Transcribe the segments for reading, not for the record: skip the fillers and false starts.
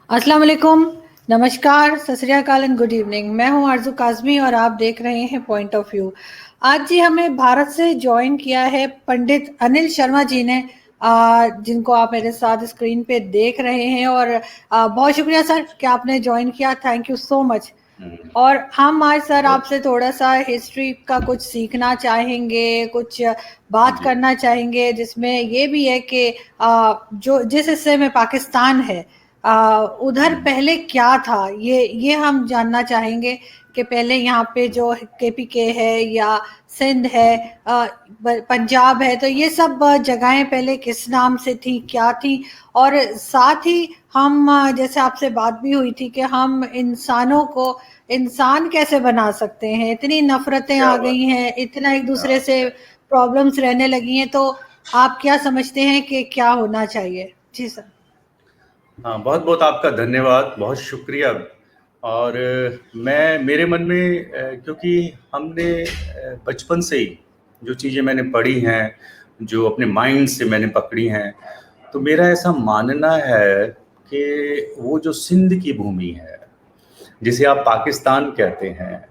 अस्सलाम वालेकुम, नमस्कार, सत श्री अकाल एंड गुड इवनिंग। मैं हूं आरजू काज़मी और आप देख रहे हैं पॉइंट ऑफ व्यू। आज जी हमें भारत से ज्वाइन किया है पंडित अनिल शर्मा जी ने, जिनको आप मेरे साथ स्क्रीन पे देख रहे हैं। और बहुत शुक्रिया सर कि आपने ज्वाइन किया, थैंक यू सो मच। और हम आज सर बहुत आपसे थोड़ा सा हिस्ट्री का कुछ सीखना चाहेंगे, कुछ बात जी। करना चाहेंगे, जिसमें ये भी है कि जो जिस हिस्से में पाकिस्तान है उधर पहले क्या था, ये हम जानना चाहेंगे कि पहले यहाँ पे जो केपीके है या सिंध है, पंजाब है, तो ये सब जगहें पहले किस नाम से थी, क्या थी। और साथ ही हम जैसे आपसे बात भी हुई थी कि हम इंसानों को इंसान कैसे बना सकते हैं, इतनी नफरतें क्या आ बात गई हैं, इतना एक दूसरे हाँ, से प्रॉब्लम्स रहने लगी हैं, तो आप क्या समझते हैं कि क्या होना चाहिए? जी सर। हाँ, बहुत बहुत आपका धन्यवाद, बहुत शुक्रिया। और मैं मेरे मन में क्योंकि हमने बचपन से ही जो चीज़ें मैंने पढ़ी हैं, जो अपने माइंड से मैंने पकड़ी हैं, तो मेरा ऐसा मानना है कि वो जो सिंध की भूमि है, जिसे आप पाकिस्तान कहते हैं,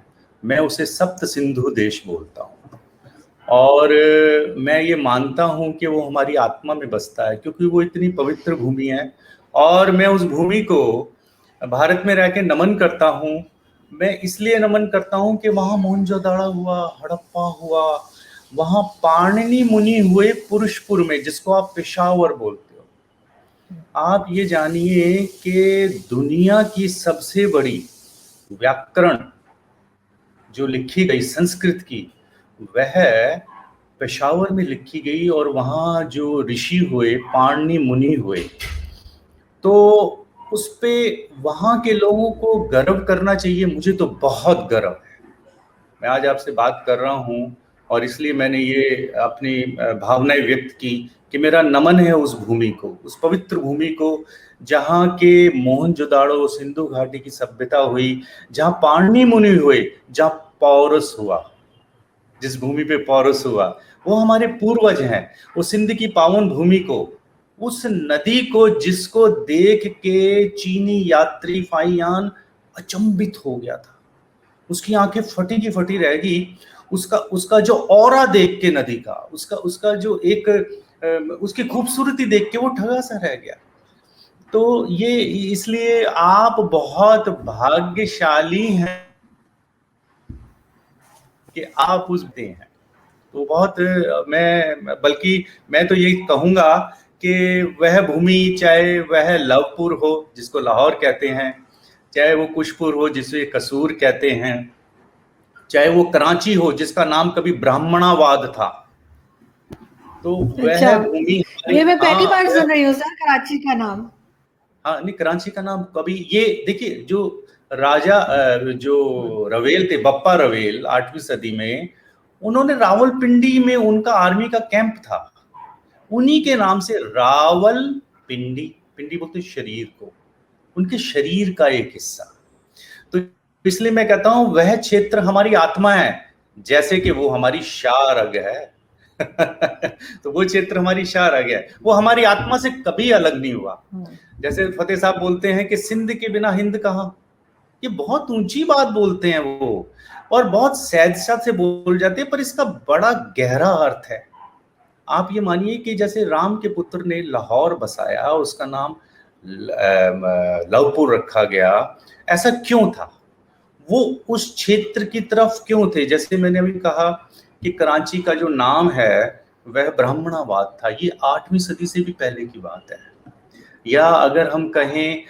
मैं उसे सप्त सिंधु देश बोलता हूँ। और मैं ये मानता हूँ कि वो हमारी आत्मा में बसता है, क्योंकि वो इतनी पवित्र भूमि है। और मैं उस भूमि को भारत में रह के नमन करता हूँ। मैं इसलिए नमन करता हूँ कि वहाँ मोहनजोदड़ो हुआ, हड़प्पा हुआ, वहाँ पाणिनि मुनि हुए पुरुषपुर में, जिसको आप पेशावर बोलते हो। आप ये जानिए कि दुनिया की सबसे बड़ी व्याकरण जो लिखी गई संस्कृत की, वह पेशावर में लिखी गई। और वहाँ जो ऋषि हुए, पाणिनि मुनि हुए, तो उस पे वहाँ के लोगों को गर्व करना चाहिए। मुझे तो बहुत गर्व है। मैं आज आपसे बात कर रहा हूँ और इसलिए मैंने ये अपनी भावनाएं व्यक्त की कि मेरा नमन है उस भूमि को, उस पवित्र भूमि को, जहाँ के मोहनजोदाड़ो सिंधु घाटी की सभ्यता हुई, जहाँ पाणिनि मुनि हुए, जहाँ पौरस हुआ, जिस भूमि पे पौरस हुआ, वो हमारे पूर्वज हैं। वो सिंध की पावन भूमि को, उस नदी को, जिसको देख के चीनी यात्री फाइयान अचंभित हो गया था, उसकी आंखें फटी की फटी रहेगी। उसका उसका जो ऑरा देख के नदी का, उसका उसका जो एक उसकी खूबसूरती देख के वो ठगा सा रह गया। तो ये इसलिए आप बहुत भाग्यशाली हैं कि आप उस दे हैं। तो बहुत मैं बल्कि मैं तो यही कहूँगा कि वह भूमि, चाहे वह लवपुर हो जिसको लाहौर कहते हैं, चाहे वो कुशपुर हो जिसे कसूर कहते हैं, चाहे वो कराची हो जिसका नाम कभी ब्राह्मणाबाद था, तो अच्छा, वह भूमि हमारी। ये मैं पहली हाँ बार सुन रही हूँ सर, कराची का नाम। हाँ, नहीं, कराची का नाम कभी, ये देखिए, जो राजा जो रवेल थे, बप्पा रवेल, 8वीं सदी में, उन्होंने रावलपिंडी में उनका आर्मी का कैंप था, उन्हीं के नाम से रावल पिंडी, पिंडी बोलते शरीर को, उनके शरीर का एक हिस्सा। तो इसलिए मैं कहता हूं वह क्षेत्र हमारी आत्मा है, जैसे कि वो हमारी शारग है। तो वो क्षेत्र हमारी शारग है, वो हमारी आत्मा से कभी अलग नहीं हुआ। जैसे फतेह साहब बोलते हैं कि सिंध के बिना हिंद कहाँ, ये बहुत ऊंची बात बोलते हैं वो, और बहुत सहजता से बोल जाते हैं, पर इसका बड़ा गहरा अर्थ है। आप ये मानिए कि जैसे राम के पुत्र ने लाहौर बसाया, उसका नाम लवपुर रखा गया, ऐसा क्यों था? वो उस क्षेत्र की तरफ क्यों थे? जैसे मैंने अभी कहा कि कराची का जो नाम है वह ब्राह्मणाबाद था, ये 8वीं सदी से भी पहले की बात है। या अगर हम कहें,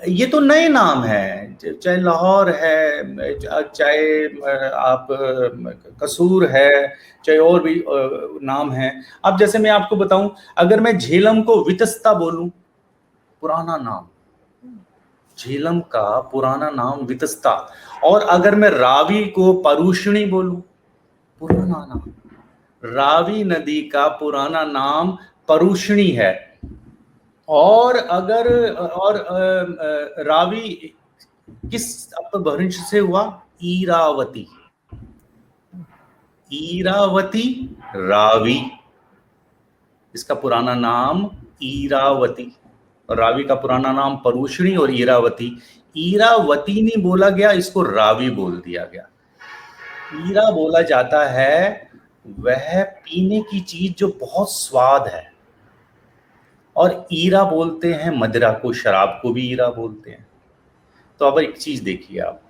ये तो नए नाम हैं, चाहे लाहौर है, चाहे आप कसूर है, चाहे और भी नाम है। अब जैसे मैं आपको बताऊं, अगर मैं झेलम को वितस्ता बोलूं, पुराना नाम, झेलम का पुराना नाम वितस्ता। और अगर मैं रावी को परुषणी बोलूं, पुराना नाम, रावी नदी का पुराना नाम परुषणी है। और अगर और रावी किस अपभ्रंश से हुआ? ईरावती, ईरावती, रावी, इसका पुराना नाम ईरावती। और रावी का पुराना नाम परूषणी और ईरावती। ईरावती नहीं बोला गया, इसको रावी बोल दिया गया। ईरा बोला जाता है वह पीने की चीज जो बहुत स्वाद है, और ईरा बोलते हैं मदिरा को, शराब को भी ईरा बोलते हैं। तो अब एक चीज देखिए आप,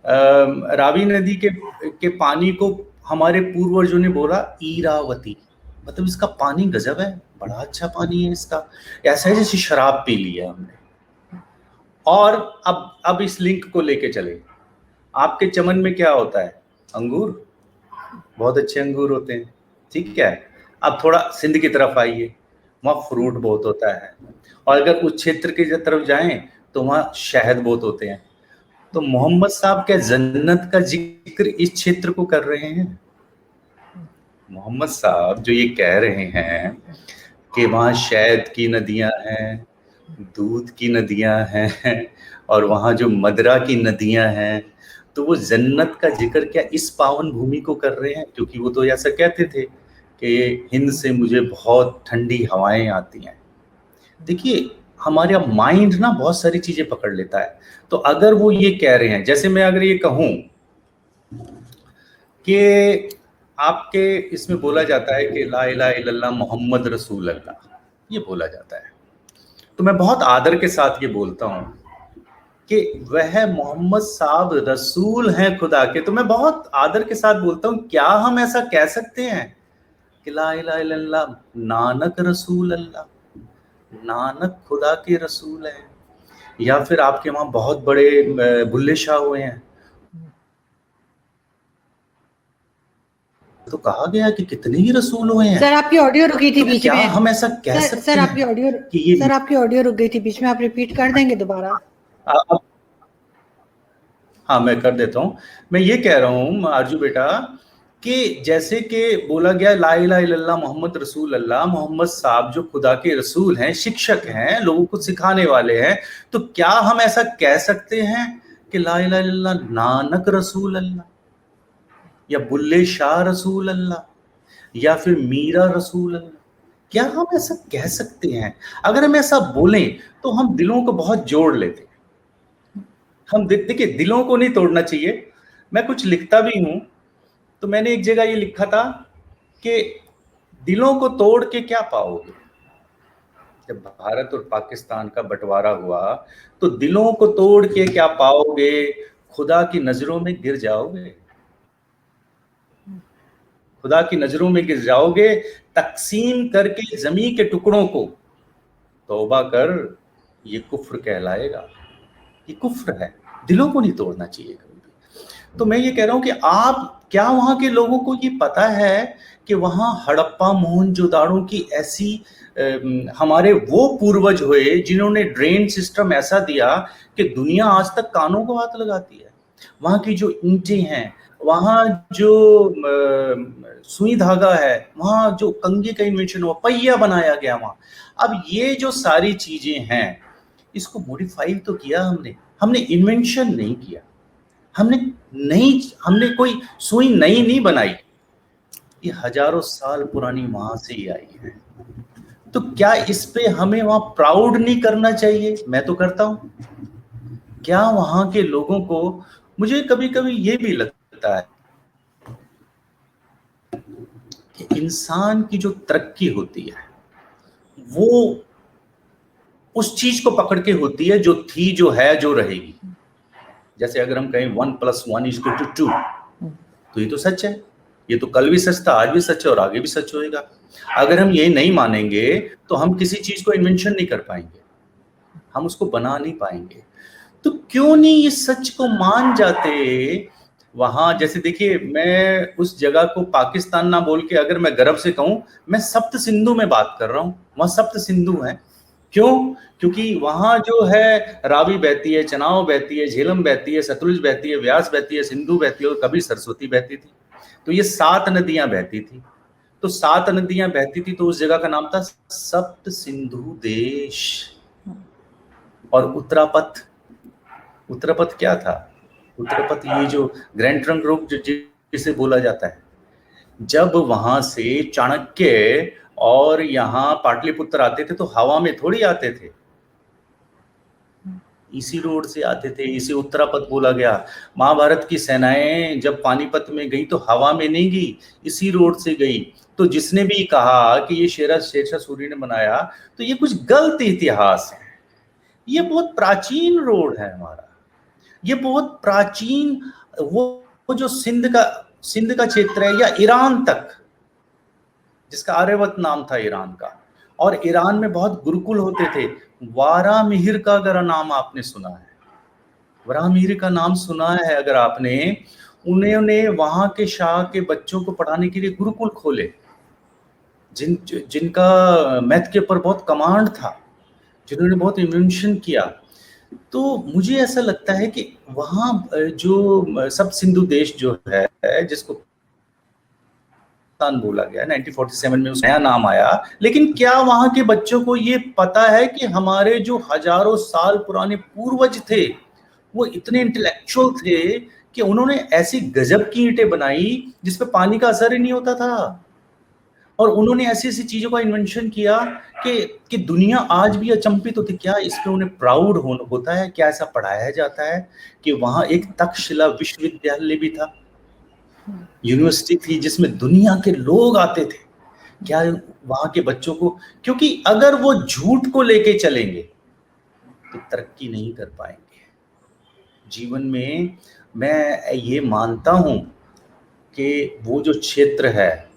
रावी नदी के पानी को हमारे पूर्वजों ने बोला ईरावती, मतलब इसका पानी गजब है, बड़ा अच्छा पानी है इसका, ऐसा है जैसे शराब पी ली है हमने। और अब इस लिंक को लेके चले, आपके चमन में क्या होता है? अंगूर, बहुत अच्छे अंगूर होते हैं, ठीक है। अब थोड़ा सिंध की तरफ आइए, वहाँ फ्रूट बहुत होता है, और अगर उस क्षेत्र की तरफ जाएं तो वहाँ शहद बहुत होते हैं। तो मोहम्मद साहब क्या जन्नत का जिक्र इस क्षेत्र को कर रहे हैं? मोहम्मद साहब जो ये कह रहे हैं कि वहाँ शहद की नदियां हैं, दूध की नदियां हैं, और वहाँ जो मदरा की नदियां हैं, तो वो जन्नत का जिक्र क्या इस पावन भूमि को कर रहे हैं? क्योंकि वो तो ऐसा कहते थे कि हिंद से मुझे बहुत ठंडी हवाएं आती हैं। देखिए, हमारा माइंड ना बहुत सारी चीजें पकड़ लेता है। तो अगर वो ये कह रहे हैं, जैसे मैं अगर ये कहूं कि आपके इसमें बोला जाता है कि ला इलाहा इल्लल्लाह मोहम्मद रसूल अल्लाह, ये बोला जाता है, तो मैं बहुत आदर के साथ ये बोलता हूँ कि वह मोहम्मद साहब रसूल हैं खुदा के। तो मैं बहुत आदर के साथ बोलता हूँ, क्या हम ऐसा कह सकते हैं कि ला इलाहा इल्लल्लाह नानक रसूल अल्लाह, नानक खुदा के रसूल हैं? या फिर आपके वहां बहुत बड़े बुल्ले शाह हुए हैं, तो कहा गया कि कितने ही रसूल हुए हैं। सर आपकी ऑडियो रुकी थी बीच क्या में, हम ऐसा कह सकते सर हैं आपकी ऑडियो कि ये सर आपकी ऑडियो रुक गई थी बीच में, आप रिपीट कर देंगे दोबारा? हाँ, मैं कर देता हूँ। मैं ये कह रहा हूँ आरजू बेटा कि जैसे कि बोला गया ला इलाहा इल्लल्लाह मोहम्मद रसूल अल्लाह, मोहम्मद साहब जो खुदा के रसूल हैं, शिक्षक हैं, लोगों को सिखाने वाले हैं, तो क्या हम ऐसा कह सकते हैं कि ला इलाहा इल्लल्लाह नानक रसूल अल्लाह, या बुल्ले शाह रसूल अल्लाह, या फिर मीरा रसूल अल्लाह? क्या हम ऐसा कह सकते हैं? अगर हम ऐसा बोलें तो हम दिलों को बहुत जोड़ लेते हैं। हम देखिए, दिलों को नहीं तोड़ना चाहिए। मैं कुछ लिखता भी हूं, तो मैंने एक जगह ये लिखा था कि दिलों को तोड़ के क्या पाओगे? जब भारत और पाकिस्तान का बंटवारा हुआ तो दिलों को तोड़ के क्या पाओगे? खुदा की नजरों में गिर जाओगे, खुदा की नजरों में गिर जाओगे। तकसीम करके जमीन के टुकड़ों को तौबा कर, ये कुफ्र कहलाएगा, ये कुफ्र है। दिलों को नहीं तोड़ना चाहिए कभी भी। तो मैं ये कह रहा हूं कि आप, क्या वहां के लोगों को ये पता है कि वहां हड़प्पा मोहनजोदाड़ो की ऐसी हमारे वो पूर्वज हुए जिन्होंने ड्रेन सिस्टम ऐसा दिया कि दुनिया आज तक कानों को हाथ लगाती है। वहां की जो ईंटें हैं, वहां जो सुई धागा है, वहां जो कंघी का इन्वेंशन हुआ, पहिया बनाया गया वहां। अब ये जो सारी चीजें हैं, इसको मॉडिफाई तो किया हमने, हमने इन्वेंशन नहीं किया। हमने कोई सुई नई नहीं बनाई, ये हजारों साल पुरानी वहां से ही आई है। तो क्या इस पे हमें वहां प्राउड नहीं करना चाहिए? मैं तो करता हूं। क्या वहां के लोगों को, मुझे कभी कभी ये भी लगता है कि इंसान की जो तरक्की होती है वो उस चीज को पकड़ के होती है जो थी, जो है, जो रहेगी। जैसे अगर हम कहें 1+1=2, तो ये तो सच है, ये तो कल भी सच था, आज भी सच है और आगे भी सच होएगा। अगर हम ये नहीं मानेंगे तो हम किसी चीज को इन्वेंशन नहीं कर पाएंगे, हम उसको बना नहीं पाएंगे। तो क्यों नहीं इस सच को मान जाते? वहां जैसे देखिए, मैं उस जगह को पाकिस्तान ना बोल के अगर मैं गर्व से कहूं, मैं सप्त सिंधु में बात कर रहा हूं। वहां सप्त सिंधु हैं। क्यों? क्योंकि वहां जो है रावी बहती है, चनाव बहती है, झेलम बहती है, सतलुज बहती है, व्यास बहती है, सिंधु बहती है, और कभी सरस्वती बहती थी। तो ये 7 नदियां बहती थी। तो 7 नदियां बहती थी, तो उस जगह का नाम था सप्त सिंधु देश। और उत्तरापथ, उत्तरापथ क्या था? उत्तरापथ ये जो ग्रैंड ट्रंक रोड जिसे बोला जाता है, जब वहां से चाणक्य और यहाँ पाटलिपुत्र आते थे तो हवा में थोड़ी आते थे, इसी रोड से आते थे, इसी उत्तरापथ बोला गया। महाभारत की सेनाएं जब पानीपत में गई तो हवा में नहीं गई, इसी रोड से गई। तो जिसने भी कहा कि ये शेरशाह सूरी ने बनाया, तो ये कुछ गलत इतिहास है। ये बहुत प्राचीन रोड है हमारा, ये बहुत प्राचीन, वो जो सिंध का क्षेत्र है, या ईरान तक, जिसका आर्यवत नाम था ईरान का, और ईरान में बहुत गुरुकुल होते थे। वारामिहिर का अगर नाम आपने सुना है, वारामिहिर का नाम सुना है अगर आपने, उन्होंने वहां के शाह के बच्चों को पढ़ाने के लिए गुरुकुल खोले, जिनका मैथ के ऊपर बहुत कमांड था, जिन्होंने बहुत इन्वेंशन किया। तो मुझे ऐसा लगता है कि वहाँ जो सब सिंधु देश जो है, जिसको बोला गया 1947 में, उस नया नाम आया, लेकिन क्या वहां के बच्चों को ये पता है कि हमारे जो हजारों साल पुराने पूर्वज थे वो इतने इंटेलेक्चुअल थे कि उन्होंने ऐसी गजब की ईंटें बनाई जिसपे पानी का असर ही नहीं होता था, और उन्होंने ऐसी ऐसी चीजों का इन्वेंशन किया कि दुनिया आज भी अचंभित होती। क्या इस पे उन्हें प्राउड होता है? क्या ऐसा पढ़ाया जाता है कि वहां एक तक्षशिला विश्वविद्यालय भी था, यूनिवर्सिटी थी, जिसमें दुनिया के लोग आते थे? क्या वहां के बच्चों को, क्योंकि अगर वो झूठ को लेके चलेंगे तो तरक्की नहीं कर पाएंगे जीवन में। मैं ये मानता हूं कि वो जो क्षेत्र है,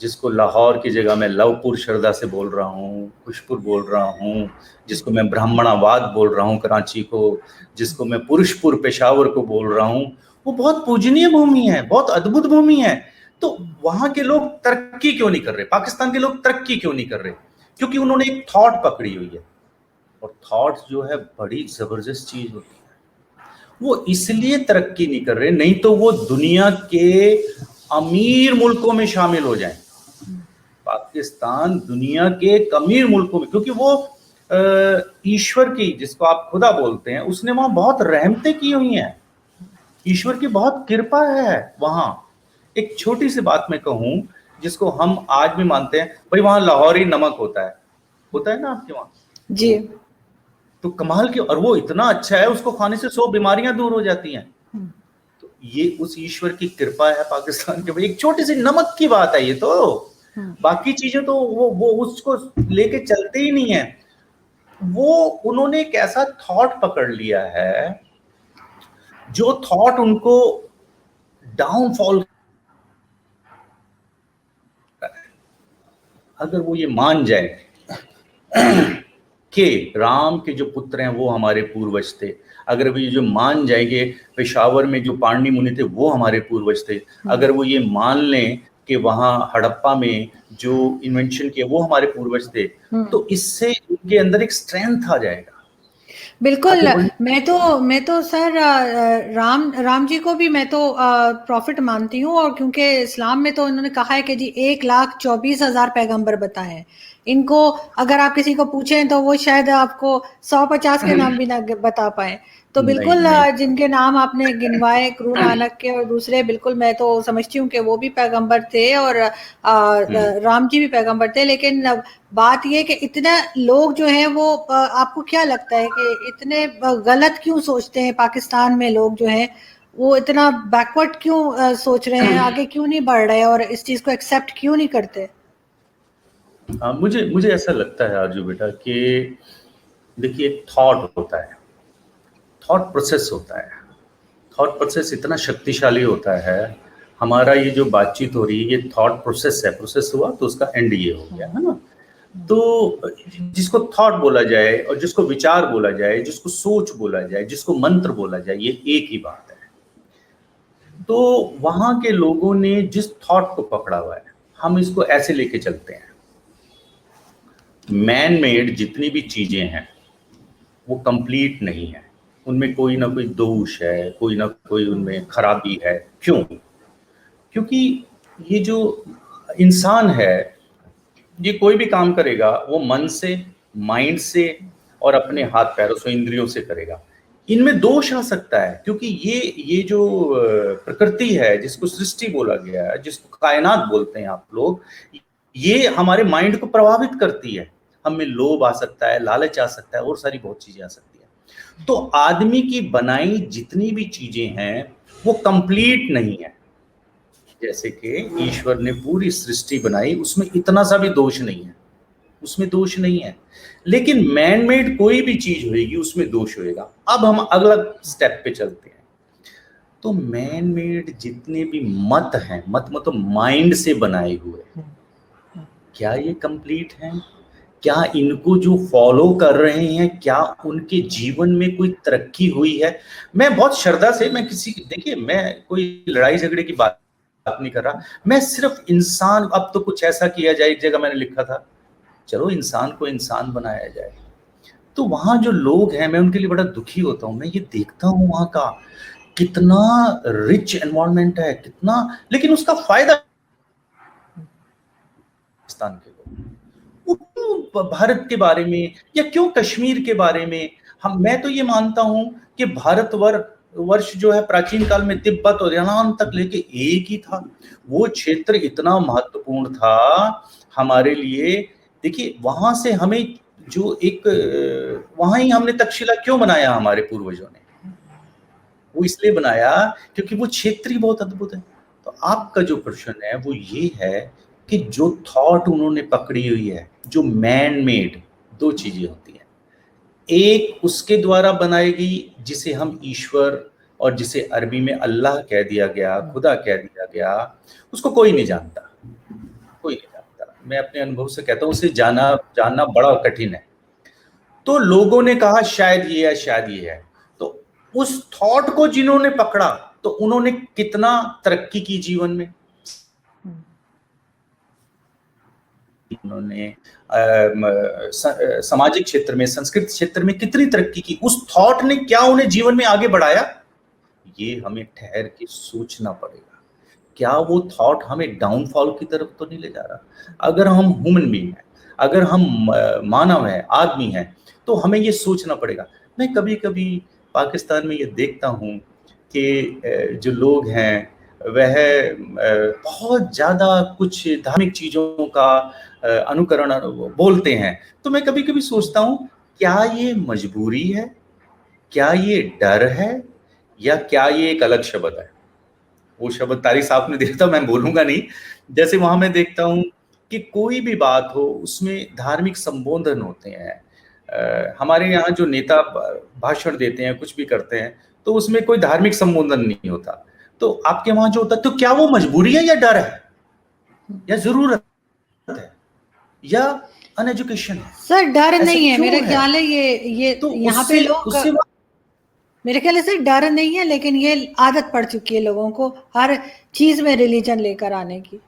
जिसको लाहौर की जगह मैं लवपुर शरदा से बोल रहा हूँ, खुशपुर बोल रहा हूँ, जिसको मैं ब्राह्मणाबाद बोल रहा हूँ कराची को, जिसको मैं पुरुषपुर पेशावर को बोल रहा हूँ, वो बहुत पूजनीय भूमि है, बहुत अद्भुत भूमि है। तो वहां के लोग तरक्की क्यों नहीं कर रहे? पाकिस्तान के लोग तरक्की क्यों नहीं कर रहे? क्योंकि उन्होंने एक थॉट पकड़ी हुई है, और थॉट जो है बड़ी जबरदस्त चीज होती है। वो इसलिए तरक्की नहीं कर रहे, नहीं तो वो दुनिया के अमीर मुल्कों में शामिल हो जाएं। पाकिस्तान दुनिया के अमीर मुल्कों में, क्योंकि वो ईश्वर की, जिसको आप खुदा बोलते हैं, उसने वहां बहुत रहमतें की हुई हैं, ईश्वर की बहुत कृपा है वहां। एक छोटी सी बात मैं कहूं, जिसको हम आज भी मानते हैं, भाई वहां लाहौरी नमक होता है ना आपके वहां जी। तो कमाल की, और वो इतना अच्छा है, उसको खाने से 100 बीमारियां दूर हो जाती हैं। तो ये उस ईश्वर की कृपा है पाकिस्तान के। एक छोटी सी नमक की बात है ये, तो बाकी चीजें तो वो उसको लेके चलते ही नहीं है। वो उन्होंने एक ऐसा थॉट पकड़ लिया है, जो थॉट उनको डाउनफॉल, अगर वो ये मान जाए कि राम के जो पुत्र हैं वो हमारे पूर्वज थे, अगर वो ये जो मान जाएंगे पेशावर में जो पाणनी मुनि थे वो हमारे पूर्वज थे, अगर वो ये मान लें कि वहाँ हड़प्पा में जो इन्वेंशन किया वो हमारे पूर्वज थे, तो इससे उनके अंदर एक स्ट्रेंथ आ जाएगा। बिल्कुल। मैं तो सर राम जी को भी मैं तो प्रॉफिट मानती हूँ, और क्योंकि इस्लाम में तो उन्होंने कहा है कि जी 1,24,000 पैगंबर बताए हैं इनको। अगर आप किसी को पूछें तो वो शायद आपको 150 के नाम भी ना बता पाए। तो बिल्कुल जिनके नाम आपने गिनवाए, गुरु नानक के और दूसरे, बिल्कुल मैं तो समझती हूँ कि वो भी पैगंबर थे, और राम जी भी पैगंबर थे। लेकिन बात ये कि इतना लोग जो हैं वो आपको क्या लगता है कि इतने गलत क्यों सोचते हैं? पाकिस्तान में लोग जो हैं वो इतना बैकवर्ड क्यों सोच रहे हैं, आगे क्यों नहीं बढ़ रहे, और इस चीज को एक्सेप्ट क्यों नहीं करते? मुझे ऐसा लगता है आरजू बेटा कि देखिए, थॉट होता है, थॉट प्रोसेस होता है, थॉट प्रोसेस इतना शक्तिशाली होता है। हमारा ये जो बातचीत हो रही है ये थॉट प्रोसेस है, प्रोसेस हुआ तो उसका एंड ये हो गया है ना। तो जिसको थॉट बोला जाए और जिसको विचार बोला जाए, जिसको सोच बोला जाए, जिसको मंत्र बोला जाए, ये एक ही बात है। तो वहां के लोगों ने जिस थॉट को पकड़ा हुआ है, हम इसको ऐसे लेके चलते हैं, मैन मेड जितनी भी चीजें हैं वो कंप्लीट नहीं है, उनमें कोई ना कोई दोष है, कोई ना कोई उनमें खराबी है। क्यों? क्योंकि ये जो इंसान है, ये कोई भी काम करेगा वो मन से, माइंड से और अपने हाथ पैरों से, इंद्रियों से करेगा। इनमें दोष आ सकता है, क्योंकि ये जो प्रकृति है, जिसको सृष्टि बोला गया है, जिसको कायनात बोलते हैं आप लोग, ये हमारे माइंड को प्रभावित करती है। हम में लोभ आ सकता है, लालच आ सकता है, और सारी बहुत चीजें आ सकती है। तो आदमी की बनाई जितनी भी चीजें हैं वो कंप्लीट नहीं है। जैसे कि ईश्वर ने पूरी सृष्टि बनाई, उसमें इतना सा भी दोष नहीं है, उसमें दोष नहीं है। लेकिन मैन मेड कोई भी चीज होगी उसमें दोष होएगा। अब हम अगला स्टेप पे चलते हैं। तो मैन मेड जितने भी मत हैं, मत मतलब माइंड से बनाए हुए, क्या ये कंप्लीट हैं? क्या इनको जो फॉलो कर रहे हैं, क्या उनके जीवन में कोई तरक्की हुई है? मैं बहुत श्रद्धा से, मैं किसी, देखिए मैं कोई लड़ाई झगड़े की बात नहीं कर रहा, मैं सिर्फ इंसान, अब तो कुछ ऐसा किया जाए, एक जगह मैंने लिखा था चलो इंसान को इंसान बनाया जाए। तो वहां जो लोग हैं, मैं उनके लिए बड़ा दुखी होता हूं। मैं ये देखता हूं वहां का कितना रिच एनवायरनमेंट है, कितना, लेकिन उसका फायदा पाकिस्तान के लोग, वो क्यों भारत के बारे में या क्यों कश्मीर के बारे में, हम, मैं तो ये मानता हूं कि भारत वर्ष जो है प्राचीन काल में तिब्बत और यूनान तक लेके एक ही था। वो क्षेत्र इतना महत्वपूर्ण था हमारे लिए। देखिए वहां से हमें जो एक, वहां ही हमने तक्षशिला क्यों बनाया हमारे पूर्वजों ने? वो इसलिए बनाया क्योंकि वो क्षेत्र ही बहुत अद्भुत है। तो आपका जो प्रश्न है वो ये है कि जो थॉट उन्होंने पकड़ी हुई है, जो मैन मेड, दो चीजें होती हैं। एक उसके द्वारा बनाएगी जिसे हम ईश्वर, और जिसे अरबी में अल्लाह कह दिया गया, खुदा कह दिया गया, उसको कोई नहीं जानता, कोई नहीं जानता। मैं अपने अनुभव से कहता हूं उसे जानना बड़ा कठिन है। तो लोगों ने कहा शायद ये है, शायद ये है। तो उस थॉट को जिन्होंने पकड़ा तो उन्होंने कितना तरक्की की जीवन में, उन्होंने सामाजिक क्षेत्र में, संस्कृत क्षेत्र में कितनी तरक्की की। उस थॉट ने क्या उन्हें जीवन में आगे बढ़ाया, ये हमें ठहर के सोचना पड़ेगा। क्या वो थॉट हमें डाउनफॉल की तरफ तो नहीं ले जा रहा? अगर हम ह्यूमन बीइंग हैं, अगर हम मानव हैं, आदमी हैं, तो हमें ये सोचना पड़ेगा। मैं कभी कभी पाकिस्तान में ये देखता हूँ कि जो लोग हैं वह बहुत ज़्यादा कुछ धार्मिक चीज़ों का अनुकरण बोलते हैं। तो मैं कभी कभी सोचता हूँ क्या ये मजबूरी है, क्या ये डर है, या क्या ये एक अलग शब्द है? वो शब्द तारिक साहब ने दिया था, मैं बोलूंगा नहीं। जैसे वहां मैं देखता हूँ कि कोई भी बात हो उसमें धार्मिक संबोधन होते हैं। हमारे यहाँ जो नेता भाषण देते हैं, कुछ भी करते हैं, तो उसमें कोई धार्मिक संबोधन नहीं होता। तो आपके वहां जो होता है, तो क्या वो मजबूरी है या डर है या जरूरत है या अनएजुकेशन है? सर डर नहीं है, क्यों मेरे ख्याल है ये तो यहाँ पे लोग, मेरे ख्याल से डर नहीं है, लेकिन ये आदत पड़ चुकी है लोगों को हर चीज में रिलीजन लेकर आने की।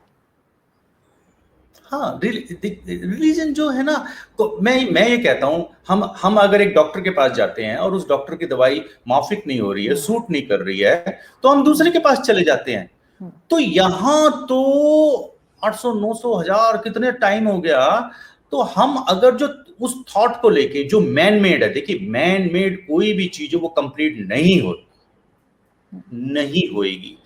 हाँ, रिलीजन जो है ना, तो मैं ये कहता हूँ, हम अगर एक डॉक्टर के पास जाते हैं और उस डॉक्टर की दवाई माफिक नहीं हो रही है, सूट नहीं कर रही है, तो हम दूसरे के पास चले जाते हैं। तो यहाँ तो 800 900 1000 कितने टाइम हो गया। तो हम अगर जो उस थॉट को लेके जो मैन मेड है, देखिए मैन मेड कोई भी चीज है वो कंप्लीट नहीं होती, नहीं होएगी।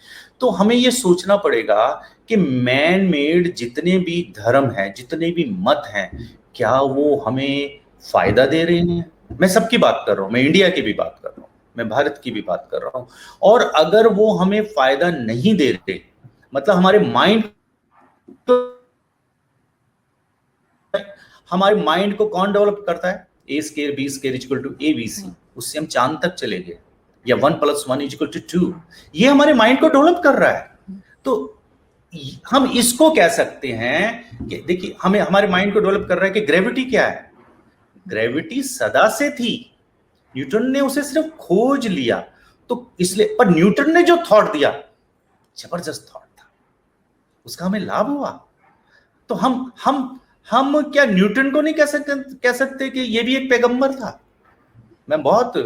तो हमें ये सोचना पड़ेगा कि मैन मेड जितने भी धर्म हैं, जितने भी मत हैं, क्या वो हमें फायदा दे रहे हैं? मैं सबकी बात कर रहा हूं, मैं इंडिया की भी बात कर रहा हूं, मैं भारत की भी बात कर रहा हूं। और अगर वो हमें फायदा नहीं दे रहे, मतलब हमारे माइंड को कौन डेवलप करता है? A square B square equal to A B C. उससे हम चांद तक चले गए, या 1 + 1 = 2। ये हमारे माइंड को डेवलप कर रहा है। तो हम इसको कह सकते हैं कि देखिए, हमें हमारे माइंड को डेवलप कर रहा है कि ग्रेविटी क्या है। ग्रेविटी सदा से थी, न्यूटन ने उसे सिर्फ खोज लिया। तो इसलिए, पर न्यूटन ने जो थॉट दिया, जबरदस्त थॉट था, उसका हमें लाभ हुआ। तो हम क्या न्यूटन को नहीं कह सकते कि ये भी एक पैगंबर था? मैं बहुत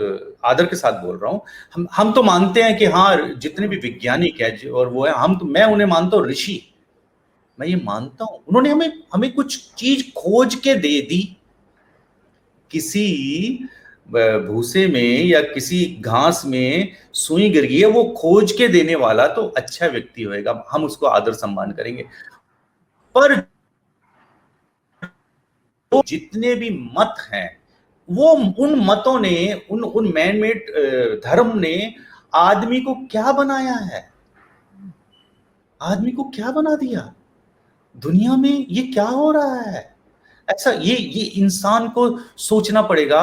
आदर के साथ बोल रहा हूं। हम तो मानते हैं कि हाँ, जितने भी वैज्ञानिक है और वो है, मैं उन्हें मानता हूं ऋषि। मैं ये मानता हूं उन्होंने हमें कुछ चीज खोज के दे दी। किसी भूसे में या किसी घास में सुई गिर गई है, वो खोज के देने वाला तो अच्छा व्यक्ति होएगा, हम उसको आदर सम्मान करेंगे। पर तो जितने भी मत हैं वो उन मतों ने उन मैन मेड धर्म ने आदमी को क्या बनाया है, आदमी को क्या बना दिया, दुनिया में ये क्या हो रहा है। ऐसा ये इंसान को सोचना पड़ेगा।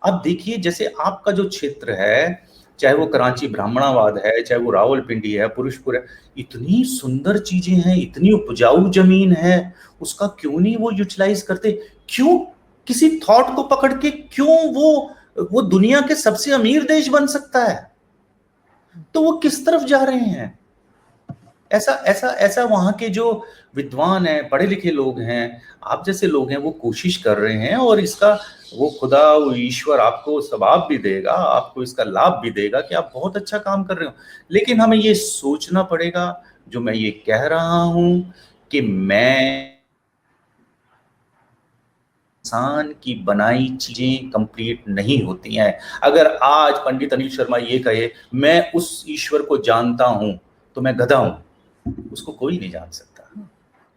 अब देखिए जैसे आपका जो क्षेत्र है, चाहे वो कराची ब्राह्मणाबाद है, चाहे वो रावलपिंडी है, पुरुषपुर है, इतनी सुंदर चीजें हैं, इतनी उपजाऊ जमीन है, उसका क्यों नहीं वो यूटिलाइज करते, क्यों किसी थॉट को पकड़ के क्यों वो दुनिया के सबसे अमीर देश बन सकता है, तो वो किस तरफ जा रहे हैं। ऐसा ऐसा ऐसा वहां के जो विद्वान हैं, पढ़े लिखे लोग हैं, आप जैसे लोग हैं, वो कोशिश कर रहे हैं, और इसका वो खुदा, वो ईश्वर आपको सवाब भी देगा, आपको इसका लाभ भी देगा कि आप बहुत अच्छा काम कर रहे हो। लेकिन हमें ये सोचना पड़ेगा, जो मैं ये कह रहा हूं, कि मैं इंसान की बनाई चीजें कंप्लीट नहीं होती हैं। अगर आज पंडित अनिल शर्मा ये कहे मैं उस ईश्वर को जानता हूं, तो मैं गधा हूं, उसको कोई नहीं जान सकता,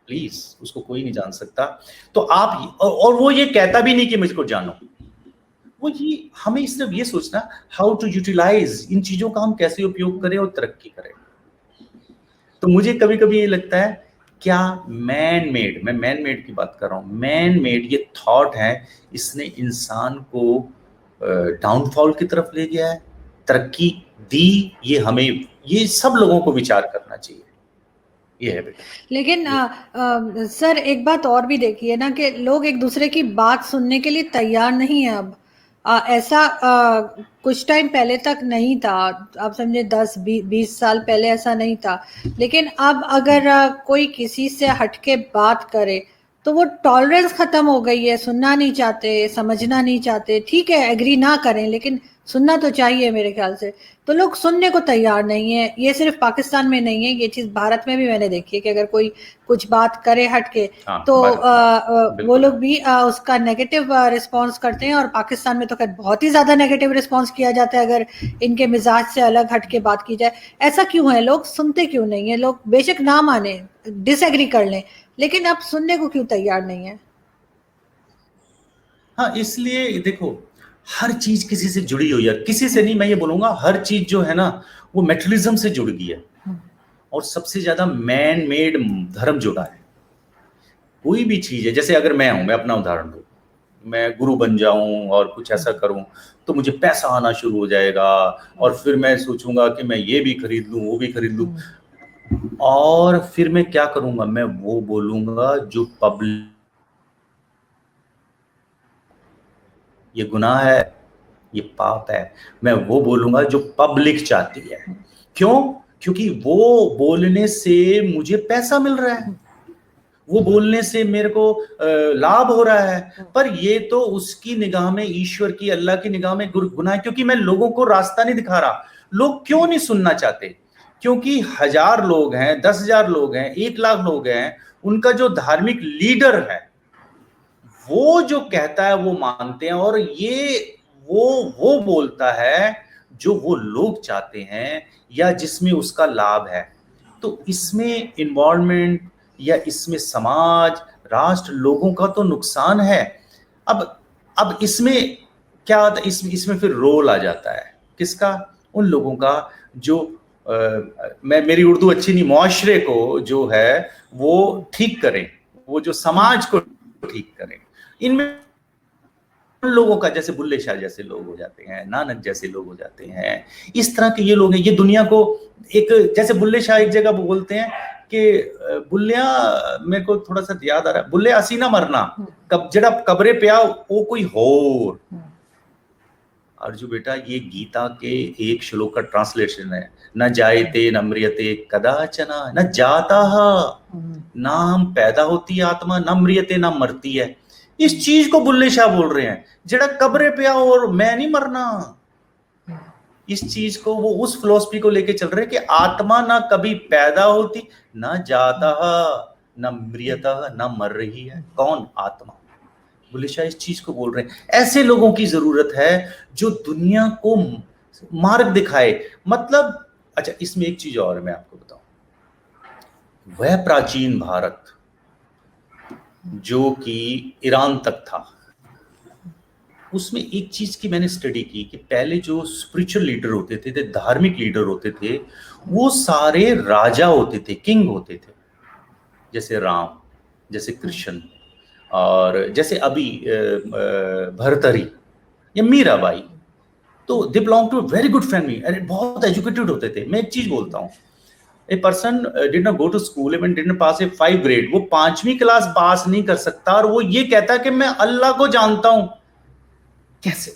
प्लीज, उसको कोई नहीं जान सकता। तो आप, और वो ये कहता भी नहीं कि मुझको जानो, वो ये, हमें सिर्फ ये सोचना हाउ टू यूटिलाइज इन चीजों का, हम कैसे उपयोग करें और तरक्की करें। तो मुझे कभी कभी ये लगता है, क्या मैन मेड, मैं मैन मेड की बात कर रहा हूं, मैन मेड ये थॉट है, इसने इंसान को डाउनफॉल की तरफ ले गया है, तरक्की दी, ये हमें, ये सब लोगों को विचार करना चाहिए। ये है बेटा। लेकिन सर एक बात और भी देखिए ना, कि लोग एक दूसरे की बात सुनने के लिए तैयार नहीं है अब। ऐसा कुछ टाइम पहले तक नहीं था, आप समझे 10-20 साल पहले ऐसा नहीं था। लेकिन अब अगर कोई किसी से हटके बात करे तो वो टॉलरेंस खत्म हो गई है, सुनना नहीं चाहते, समझना नहीं चाहते। ठीक है, एग्री ना करें, लेकिन सुनना तो चाहिए मेरे ख्याल से। तो लोग सुनने को तैयार नहीं है। ये सिर्फ पाकिस्तान में नहीं है, ये चीज भारत में भी मैंने देखी है कि अगर कोई कुछ बात करे हटके, तो वो लोग भी उसका नेगेटिव रिस्पांस करते हैं। और पाकिस्तान में तो खैर बहुत ही ज्यादा नेगेटिव रिस्पांस किया जाता है अगर इनके मिजाज से अलग हटके बात की जाए। ऐसा क्यों है, लोग सुनते क्यों नहीं है? लोग बेशक ना माने, डिसएग्री कर लें, लेकिन अब सुनने को क्यों तैयार नहीं है? हाँ, इसलिए देखो, हर चीज किसी से जुड़ी हुई है, किसी से नहीं, मैं ये बोलूंगा हर चीज जो है ना वो मेटलिज्म से जुड़ गई है, और सबसे ज्यादा मैन मेड धर्म जुड़ा है। कोई भी चीज है, जैसे अगर मैं हूं, मैं अपना उदाहरण दूं, मैं गुरु बन जाऊं और कुछ ऐसा करूं, तो मुझे पैसा आना शुरू हो जाएगा, और फिर मैं सोचूंगा कि मैं ये भी खरीद लूं, वो भी खरीद लूं, और फिर मैं क्या करूंगा, मैं वो बोलूंगा जो पब्लिक, ये गुनाह है, ये पाप है, मैं वो बोलूंगा जो पब्लिक चाहती है। क्यों? क्योंकि वो बोलने से मुझे पैसा मिल रहा है, वो बोलने से मेरे को लाभ हो रहा है, पर ये तो उसकी निगाह में, ईश्वर की, अल्लाह की निगाह में गुनाह है, क्योंकि मैं लोगों को रास्ता नहीं दिखा रहा। लोग क्यों नहीं सुनना चाहते? क्योंकि 1000 लोग हैं, 10,000 लोग हैं, 1,00,000 लोग हैं, उनका जो धार्मिक लीडर है वो जो कहता है वो मानते हैं, और ये वो बोलता है जो वो लोग चाहते हैं या जिसमें उसका लाभ है। तो इसमें इन्वायरमेंट या इसमें समाज, राष्ट्र, लोगों का तो नुकसान है। अब इसमें क्या होता है, इसमें फिर रोल आ जाता है किसका? उन लोगों का जो मेरी उर्दू अच्छी नहीं, मुआशरे को जो है वो ठीक करें, वो जो समाज को ठीक करें। इनमें लोगों का, जैसे बुल्ले शाह जैसे लोग हो जाते हैं, नानक जैसे लोग हो जाते हैं, इस तरह के ये लोग हैं, ये दुनिया को एक, जैसे बुल्ले शाह एक जगह बोलते हैं कि बुल्लिया, मेरे को थोड़ा सा याद आ रहा है, बुल्ले असी ना मरना, कब जड़ा कब्रे पे आओ वो कोई होर। अर्जु बेटा, ये गीता के एक श्लोक का ट्रांसलेशन है, न जायते न म्रियते कदाचना न जाता, ना हम पैदा होती है आत्मा, न म्रियते ना मरती है। इस चीज को बुल्ले शाह बोल रहे हैं, जड़ा कब्रे पे आओ और मैं नहीं मरना। इस चीज को, वो उस फिलॉसफी को लेके चल रहे हैं कि आत्मा ना कभी पैदा होती, ना जाता, ना म्रियता, ना मर रही है। कौन? आत्मा। बुल्ले शाह इस चीज को बोल रहे हैं। ऐसे लोगों की जरूरत है जो दुनिया को मार्ग दिखाए। मतलब अच्छा, इसमें एक चीज और मैं आपको बताऊं, वह प्राचीन भारत जो कि ईरान तक था। उसमें एक चीज की मैंने स्टडी की कि पहले जो स्पिरिचुअल लीडर होते थे, धार्मिक लीडर होते थे, वो सारे राजा होते थे, किंग होते थे, जैसे राम, जैसे कृष्ण, और जैसे अभी भरतरी या मीराबाई। तो they belong to very good family, अरे बहुत एजुकेटेड होते थे। मैं एक चीज बोलता हूँ, a person did not go to school and did not pass a 5 grade, वो 5वीं क्लास पास नहीं कर सकता और वो ये कहता है कि मैं अल्लाह को जानता हूं। कैसे?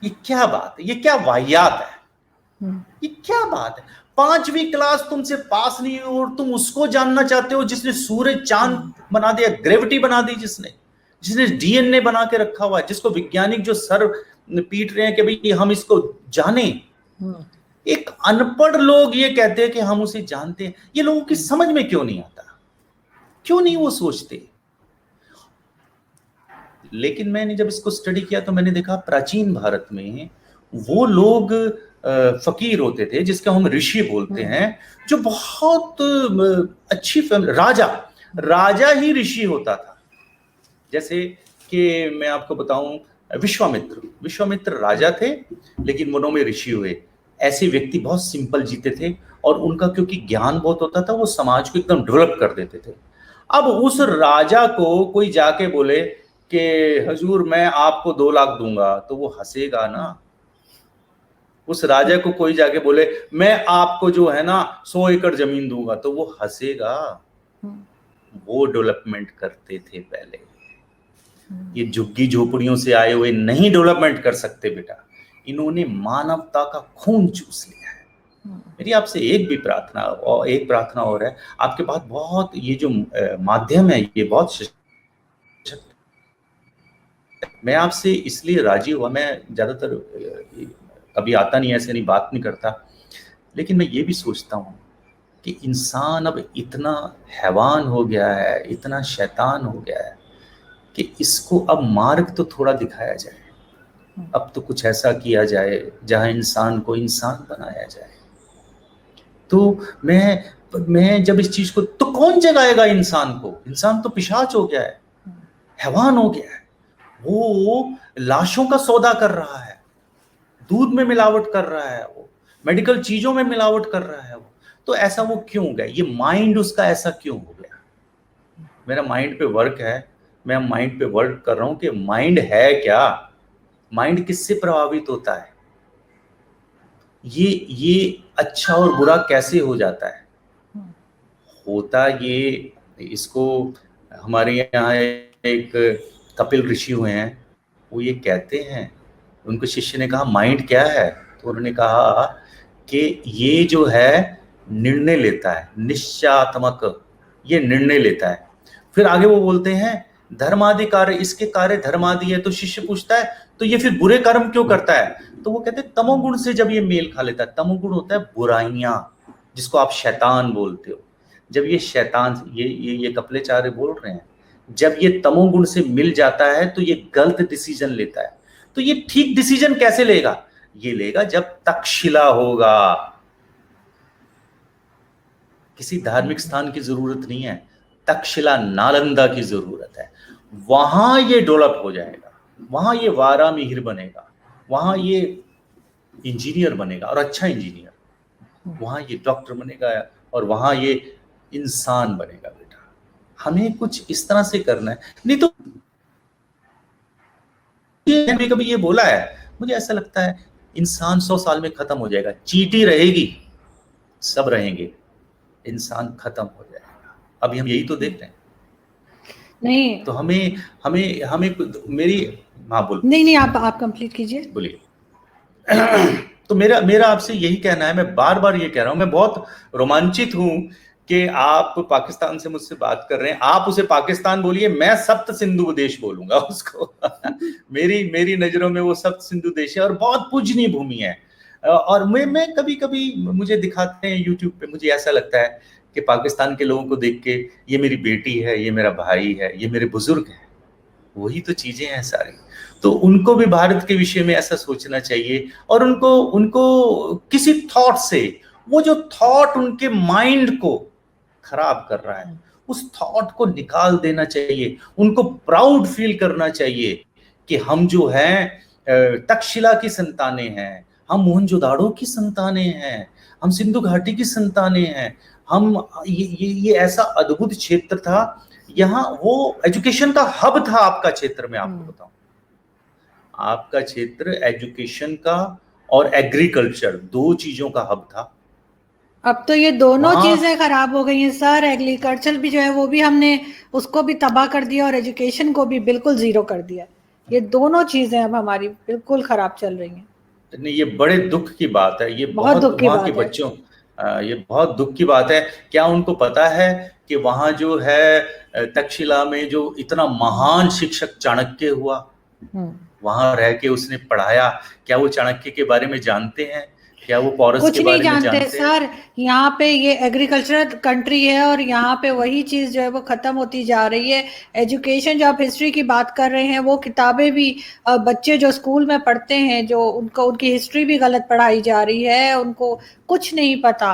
ये क्या बात है? ये क्या वाहियात है? ये क्या बात है? 5वीं क्लास तुमसे पास नहीं हो और तुम उसको जानना चाहते हो जिसने सूरज चांद बना दिया, ग्रेविटी बना दी, जिसने डीएनए बना के रखा हुआ है, जिसको वैज्ञानिक जो सर पीट रहे हैं कि भाई हम इसको जाने। एक अनपढ़ लोग ये कहते हैं कि हम उसे जानते हैं। ये लोगों की समझ में क्यों नहीं आता? क्यों नहीं वो सोचते? लेकिन मैंने जब इसको स्टडी किया तो मैंने देखा प्राचीन भारत में वो लोग फकीर होते थे, जिसका हम ऋषि बोलते हैं, जो बहुत अच्छी फैमिली, राजा ही ऋषि होता था। जैसे कि मैं आपको बताऊं, विश्वामित्र राजा थे लेकिन मनों में ऋषि हुए। ऐसे व्यक्ति बहुत सिंपल जीते थे और उनका क्योंकि ज्ञान बहुत होता था, वो समाज को एकदम डेवलप कर देते थे। अब उस राजा को कोई जाके बोले कि हजूर मैं आपको 2 लाख दूंगा, तो वो हंसेगा ना। उस राजा को कोई जाके बोले मैं आपको जो है ना 100 एकड़ जमीन दूंगा, तो वो हंसेगा। वो डेवलपमेंट करते थे पहले। ये झुग्गी झोपड़ियों से आए हुए नहीं डेवलपमेंट कर सकते बेटा। इन्होंने मानवता का खून चूस लिया है। मेरी आपसे एक प्रार्थना और है, आपके पास बहुत ये जो माध्यम है ये बहुत, मैं आपसे इसलिए राजी हुआ, मैं ज्यादातर कभी आता नहीं, ऐसे नहीं बात नहीं करता, लेकिन मैं ये भी सोचता हूँ कि इंसान अब इतना हैवान हो गया है, इतना शैतान हो गया है कि इसको अब मार्ग तो थोड़ा दिखाया जाए। अब तो कुछ ऐसा किया जाए जहां इंसान को इंसान बनाया जाए। तो मैं जब इस चीज को, तो कौन जगाएगा इंसान को? इंसान तो पिशाच हो गया है, हैवान हो गया है। वो लाशों का सौदा कर रहा है, दूध में मिलावट कर रहा है, वो मेडिकल चीजों में मिलावट कर रहा है वो। तो ऐसा वो क्यों हो गया? ये माइंड उसका ऐसा क्यों हो गया? मेरा माइंड पे वर्क है, मैं माइंड पे वर्क कर रहा हूं कि माइंड है क्या, माइंड किससे प्रभावित होता है, ये अच्छा और बुरा कैसे हो जाता है। होता ये, इसको हमारे यहाँ एक कपिल ऋषि हुए हैं, वो ये कहते हैं, उनको शिष्य ने कहा माइंड क्या है, तो उन्होंने कहा कि ये जो है निर्णय लेता है, निश्चयात्मक, ये निर्णय लेता है। फिर आगे वो बोलते हैं धर्मादि कार्य, इसके कार्य धर्मादि है। तो शिष्य पूछता है तो ये फिर बुरे कर्म क्यों करता है? तो वो कहते हैं तमोगुण से जब ये मेल खा लेता है। तमोगुण होता है बुराइयां, जिसको आप शैतान बोलते हो। जब ये शैतान, ये कपिलाचार्य बोल रहे हैं, जब ये तमोगुण से मिल जाता है तो ये गलत डिसीजन लेता है। तो ये ठीक डिसीजन कैसे लेगा? ये लेगा जब तक्षशिला होगा। किसी धार्मिक स्थान की जरूरत नहीं है, तक्षशिला नालंदा की जरूरत है। वहां ये डेवलप हो जाएगा, वहां ये वारामिहिर बनेगा, वहां ये इंजीनियर बनेगा और अच्छा इंजीनियर, वहां ये डॉक्टर बनेगा और वहां ये इंसान बनेगा। बेटा हमें कुछ इस तरह से करना है, नहीं तो मैंने कभी ये बोला है, मुझे ऐसा लगता है इंसान 100 साल में खत्म हो जाएगा, चींटी रहेगी, सब रहेंगे, इंसान खत्म हो जाएगा। अभी हम यही तो देख रहे हैं। नहीं तो हमें हमें हमें मेरी, हाँ बोल। नहीं आप कंप्लीट कीजिए, बोलिए। तो मेरा आपसे यही कहना है, मैं बार बार ये कह रहा हूं, मैं बहुत रोमांचित हूं कि आप पाकिस्तान से मुझसे बात कर रहे हैं। आप उसे पाकिस्तान बोलिए, मैं सप्त सिंधु देश बोलूंगा उसको। मेरी नजरों में वो सप्त सिंधु देश है और बहुत पूजनीय भूमि है। और मैं कभी कभी मुझे दिखाते हैं यूट्यूब पे, मुझे ऐसा लगता है कि पाकिस्तान के लोगों को देख के ये मेरी बेटी है, ये मेरा भाई है, ये मेरे बुजुर्ग है, वही तो चीजें हैं सारी। तो उनको भी भारत के विषय में ऐसा सोचना चाहिए और उनको किसी थॉट से, वो जो थॉट उनके माइंड को खराब कर रहा है, उस थॉट को निकाल देना चाहिए, उनको प्राउड फील करना चाहिए कि हम जो हैं तक्षशिला की संतानें हैं, हम मोहनजोदाड़ो की संतानें हैं, हम सिंधु घाटी की संतानें हैं, हम ये ऐसा अद्भुत क्षेत्र था, यहाँ वो एजुकेशन का हब था आपका क्षेत्र में। आपको बताऊं, आपका क्षेत्र एजुकेशन का और एग्रीकल्चर, दो चीजों का हब था। अब तो ये दोनों चीजें खराब हो गई हैं सर। एग्रीकल्चर भी जो है वो भी हमने उसको भी तबाह कर दिया और एजुकेशन को भी बिल्कुल जीरो कर दिया। ये दोनों चीजें अब हमारी बिल्कुल खराब चल रही हैं। नहीं, ये बड़े दुख की बात है, ये बहुत दुख की वहाँ बात के है। बच्चों, ये बहुत दुख की बात है। क्या उनको पता है कि वहाँ जो है तक्षशिला में जो इतना महान शिक्षक चाणक्य हुआ, वहाँ रह के उसने पढ़ाया, क्या वो चाणक्य के बारे में जानते हैं? क्या वो पौरस कुछ के नहीं बारे में जानते जानते हैं? सर। यहाँ पे ये एग्रीकल्चरल कंट्री है और यहाँ पे वही चीज जो है वो खत्म होती जा रही है। एजुकेशन, जो आप हिस्ट्री की बात कर रहे हैं, वो किताबें भी बच्चे जो स्कूल में पढ़ते हैं, जो उनको उनकी हिस्ट्री भी गलत पढ़ाई जा रही है। उनको कुछ नहीं पता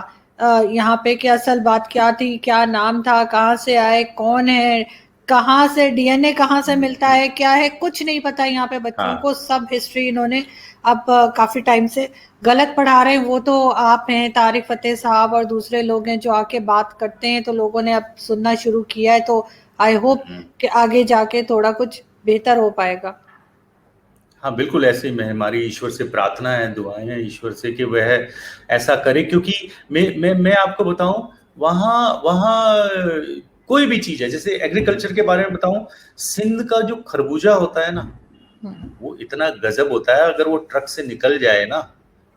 यहाँ पे कि असल बात क्या थी, क्या नाम था, कहाँ से आए, कौन है, कहाँ से डीएनए कहाँ से मिलता है, क्या है, कुछ नहीं पता यहाँ पे बच्चों को। सब हिस्ट्री इन्होंने अब काफी टाइम से गलत पढ़ा रहे हैं। वो तो आप हैं तारिक फतेह साहब और दूसरे लोग हैं जो आके बात करते हैं, तो लोगों ने अब सुनना शुरू किया है। तो आई होप कि आगे जाके थोड़ा कुछ बेहतर हो पाएगा। हाँ बिल्कुल, ऐसे ही हमारी ईश्वर से प्रार्थना है, दुआएं हैं ईश्वर से कि वह ऐसा करे। क्योंकि मैं आपको बताऊं, वहाँ वहाँ कोई भी चीज है, जैसे एग्रीकल्चर के बारे में बताऊं, सिंध का जो खरबूजा होता है ना, वो इतना गजब होता है। अगर वो ट्रक से निकल जाए ना,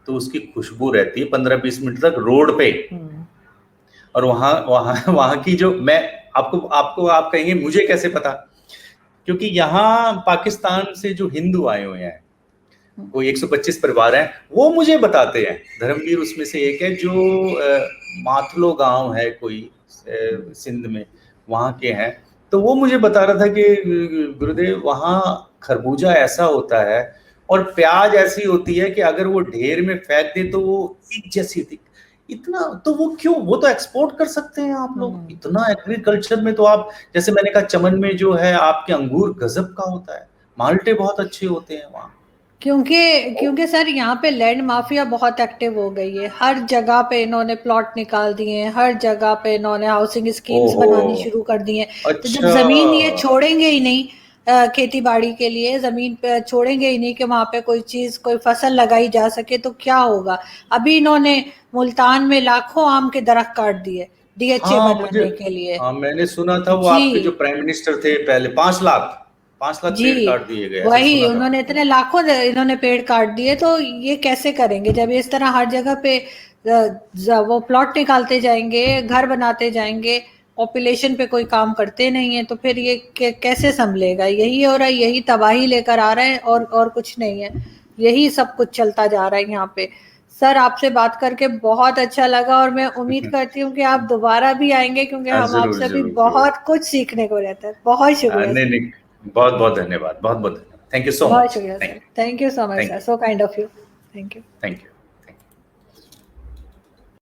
तो उसकी खुशबू रहती है 15-20 मिनट तक रोड पे। और वहाँ वहाँ वहाँ की जो, मैं आप कहेंगे मुझे कैसे पता, क्योंकि यहाँ पाकिस्तान से जो हिंदू आए हुए हैं, कोई 125 परिवार हैं, वो मुझे बताते हैं। धर्मवीर उसमें से एक है, जो माथलो गांव है कोई सिंध में, वहाँ के हैं। तो वो मुझे बता रहा था कि गुरुदेव, वहाँ खरबूजा ऐसा होता है और प्याज ऐसी होती है कि अगर वो ढेर में फेंक दे तो वो एक जैसी होती। इतना तो वो क्यों, वो तो एक्सपोर्ट कर सकते हैं आप लोग। इतना एग्रीकल्चर में तो आप, जैसे मैंने कहा, चमन में जो है आपके अंगूर गजब का होता है, माल्टे बहुत अच्छे होते हैं वहाँ। क्योंकि सर यहाँ पे लैंड माफिया बहुत एक्टिव हो गई है। हर जगह पे इन्होंने प्लॉट निकाल दिए हैं, हर जगह पे इन्होंने हाउसिंग स्कीम्स ओहो, बनानी शुरू कर दी हैं। तो जब अच्छा। जमीन ये छोड़ेंगे ही नहीं खेती बाड़ी के लिए, जमीन पे छोड़ेंगे ही नहीं कि वहां पे कोई चीज, कोई फसल लगाई जा सके, तो क्या होगा। अभी इन्होंने मुल्तान में लाखों आम के दरख्त काट दिए डीएचए हाँ मुझे, बनाने के लिए। हाँ मैंने सुना था वो जी आपके जो प्राइम मिनिस्टर थे पहले, 5 लाख जी, पेड़ काट दिए गए, ऐसा वही सुना था। उन्होंने इतने लाखों इन्होंने पेड़ काट दिए। तो ये कैसे करेंगे जब इस तरह हर जगह पे वो प्लॉट निकालते जाएंगे, घर बनाते जाएंगे, पॉपुलेशन पे कोई काम करते नहीं है, तो फिर ये कैसे संभलेगा। यही हो रहा है, यही तबाही लेकर आ रहा है, और कुछ नहीं है। यही सब कुछ चलता जा रहा है यहाँ पे। सर, आपसे बात करके बहुत अच्छा लगा और मैं उम्मीद करती हूँ कि आप दोबारा भी आएंगे, क्योंकि हम जरूर आपसे भी जरूर जरूर। बहुत कुछ सीखने को रहता है। बहुत शुक्रिया नहीं सर। नहीं, बहुत बहुत धन्यवाद, बहुत बहुत धन्यवाद। थैंक यू सो बहुत मच। शुक्रिया thank sir. You. Thank you so much thank sir, you. So kind of you. Thank you. Thank you.